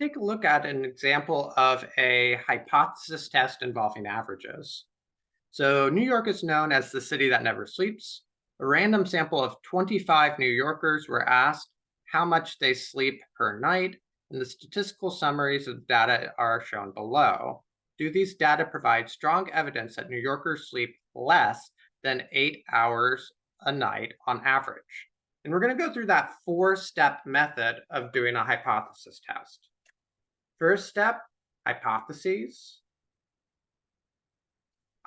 Take a look at an example of a hypothesis test involving averages. So, New York is known as the city that never sleeps. A random sample of 25 New Yorkers were asked how much they sleep per night, and the statistical summaries of the data are shown below. Do these data provide strong evidence that New Yorkers sleep less than 8 hours a night on average? And we're going to go through that 4-step method of doing a hypothesis test. First step, hypotheses.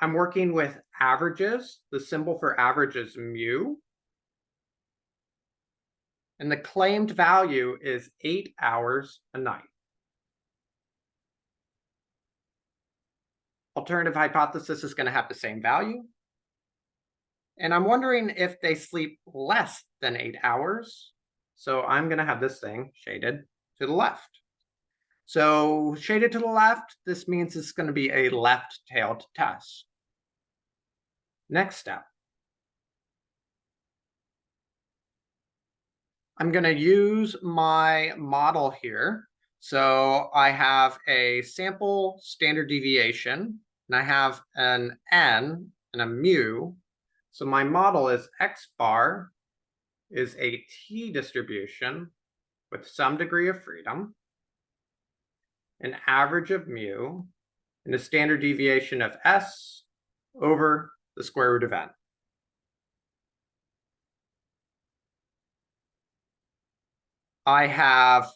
I'm working with averages. The symbol for average is mu. And the claimed value is 8 hours a night. Alternative hypothesis is going to have the same value. And I'm wondering if they sleep less than 8 hours. So I'm going to have this thing shaded to the left. So shaded to the left, this means it's going to be a left-tailed test. Next step. I'm going to use my model here. So I have a sample standard deviation, and I have an n and a mu. So my model is x bar is a t distribution with some degree of freedom, an average of mu, and a standard deviation of s over the square root of n. I have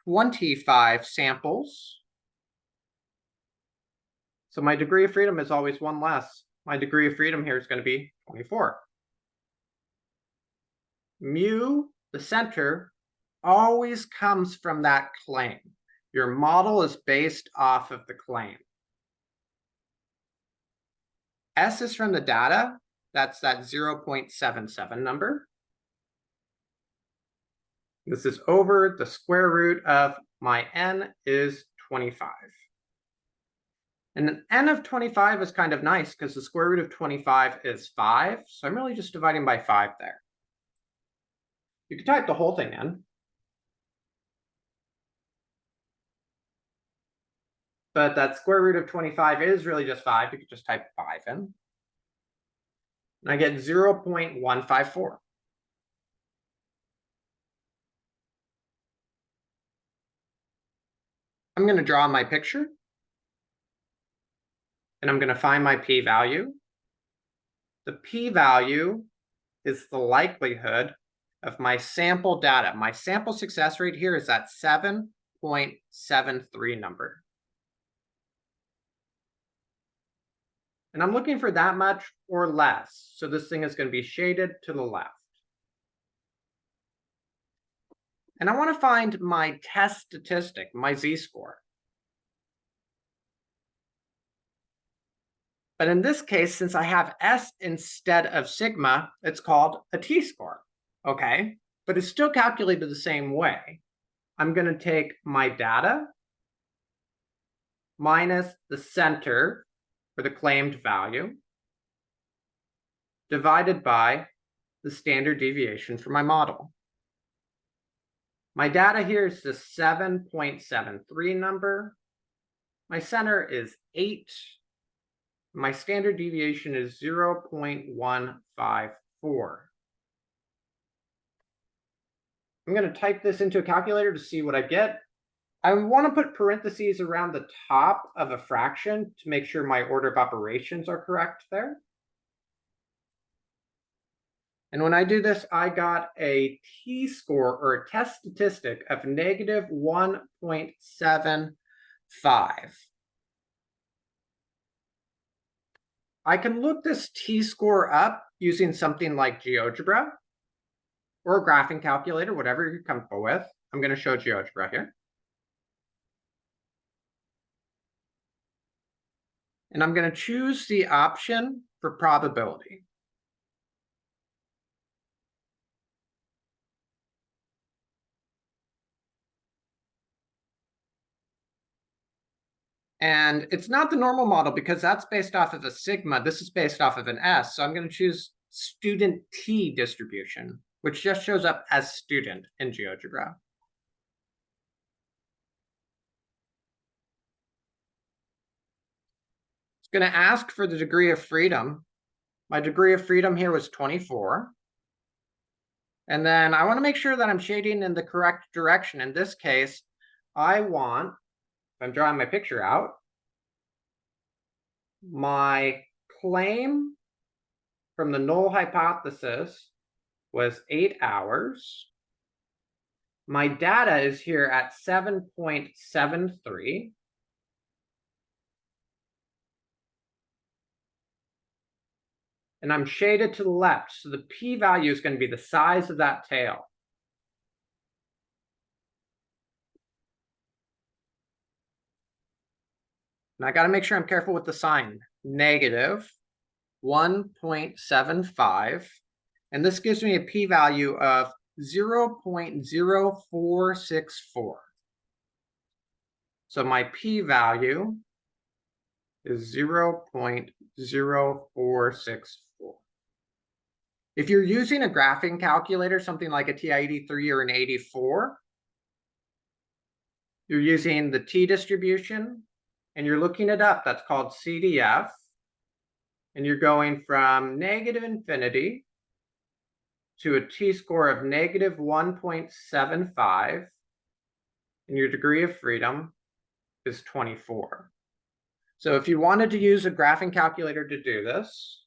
25 samples. So my degree of freedom is always one less. My degree of freedom here is going to be 24. Mu, the center, always comes from that claim. Your model is based off of the claim. S is from the data. That's that 0.77 number. This is over the square root of my n is 25. And an n of 25 is kind of nice because the square root of 25 is 5. So I'm really just dividing by 5 there. You could type the whole thing in. But that square root of 25 is really just 5. You could just type 5 in. And I get 0.154. I'm going to draw my picture. And I'm going to find my p-value. The p-value is the likelihood of my sample data. My sample success rate here is that 7.73 number. And I'm looking for that much or less. So this thing is going to be shaded to the left. And I want to find my test statistic, my z-score. But in this case, since I have S instead of sigma, it's called a t-score, okay? But it's still calculated the same way. I'm going to take my data minus the center for the claimed value divided by the standard deviation for my model. My data here is the 7.73 number. My center is 8. My standard deviation is 0.154. I'm going to type this into a calculator to see what I get. I want to put parentheses around the top of a fraction to make sure my order of operations are correct there. And when I do this, I got a t-score or a test statistic of negative 1.75. I can look this t-score up using something like GeoGebra or a graphing calculator, whatever you're comfortable with. I'm going to show GeoGebra here. And I'm going to choose the option for probability. And it's not the normal model because that's based off of a sigma. This is based off of an S. So I'm going to choose student t distribution, which just shows up as student in GeoGebra. It's going to ask for the degree of freedom. My degree of freedom here was 24. And then I want to make sure that I'm shading in the correct direction. In this case, I want, if I'm drawing my picture out, my claim from the null hypothesis was 8 hours. My data is here at 7.73. And I'm shaded to the left, so the p-value is going to be the size of that tail. And I got to make sure I'm careful with the sign. Negative 1.75. And this gives me a p-value of 0.0464. So my p-value is 0.0464. If you're using a graphing calculator, something like a TI-83 or an 84, you're using the t-distribution, and you're looking it up. That's called CDF. And you're going from negative infinity to a t-score of negative 1.75. And your degree of freedom is 24. So if you wanted to use a graphing calculator to do this,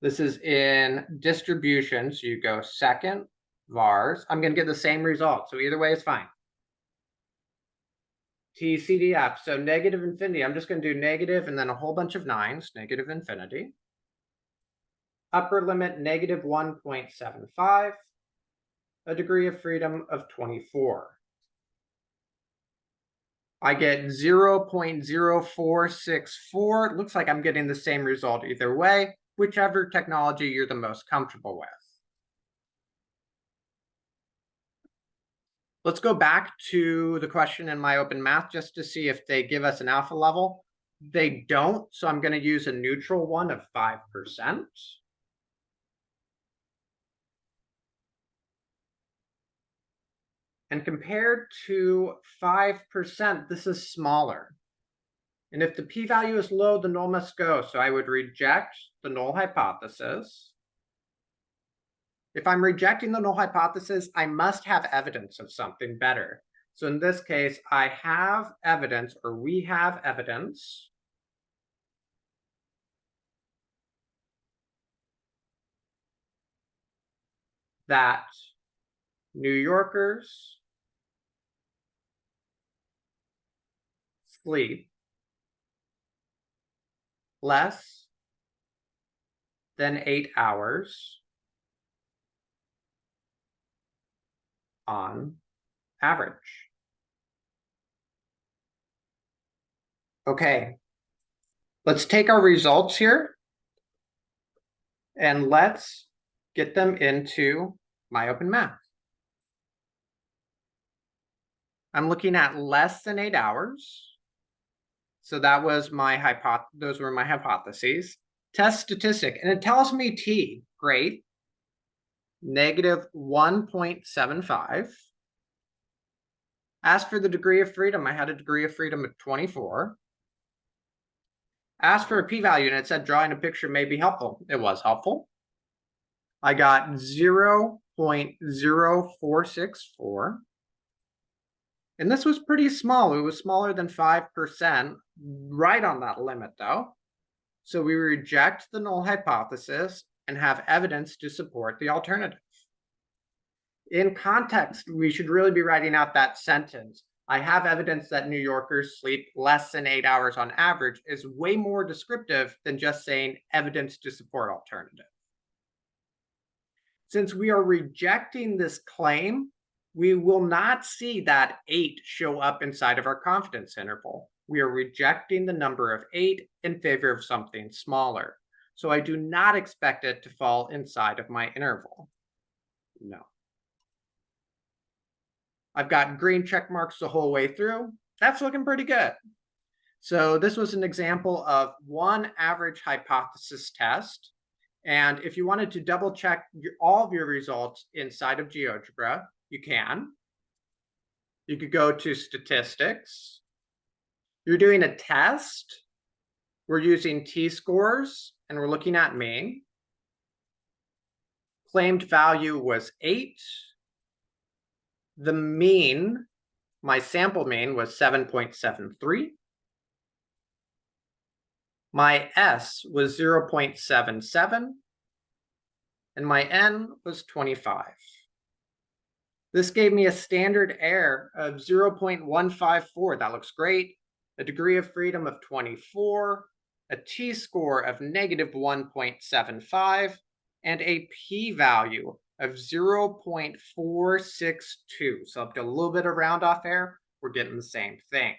this is in distribution. So you go second, vars. I'm going to get the same result. So either way is fine. TCDF, so negative infinity. I'm just going to do negative and then a whole bunch of nines, negative infinity. Upper limit, negative 1.75. A degree of freedom of 24. I get 0.0464. It looks like I'm getting the same result either way, whichever technology you're the most comfortable with. Let's go back to the question in MyOpenMath just to see if they give us an alpha level. They don't, so I'm going to use a neutral one of 5%. And compared to 5%, this is smaller. And if the p-value is low, the null must go. So I would reject the null hypothesis. If I'm rejecting the null hypothesis, I must have evidence of something better. So in this case, I have evidence, or we have evidence, that New Yorkers sleep less than 8 hours on average. Okay, let's take our results here and let's get them into MyOpenMath. I'm looking at less than 8 hours. So that was those were my hypotheses. Test statistic, and it tells me t, great, negative 1.75. As for the degree of freedom, I had a degree of freedom of 24. Asked for a p-value, and it said drawing a picture may be helpful. It was helpful. I got 0.0464. And this was pretty small. It was smaller than 5%, right on that limit, though. So we reject the null hypothesis and have evidence to support the alternative. In context, we should really be writing out that sentence. I have evidence that New Yorkers sleep less than 8 hours on average is way more descriptive than just saying evidence to support alternative. Since we are rejecting this claim, we will not see that 8 show up inside of our confidence interval. We are rejecting the number of 8 in favor of something smaller. So I do not expect it to fall inside of my interval. No. I've got green check marks the whole way through. That's looking pretty good. So this was an example of one average hypothesis test. And if you wanted to double check all of your results inside of GeoGebra, you can. You could go to statistics. You're doing a test. We're using t-scores, and we're looking at mean. Claimed value was 8. The mean, my sample mean, was 7.73. My S was 0.77. And my N was 25. This gave me a standard error of 0.154. That looks great. A degree of freedom of 24, a t-score of negative 1.75, and a p-value of 0.462. So up to a little bit of round off error, we're getting the same thing.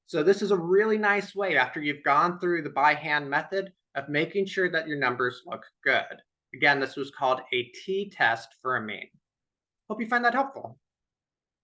So this is a really nice way, after you've gone through the by hand method, of making sure that your numbers look good. Again, this was called a t-test for a mean. Hope you find that helpful.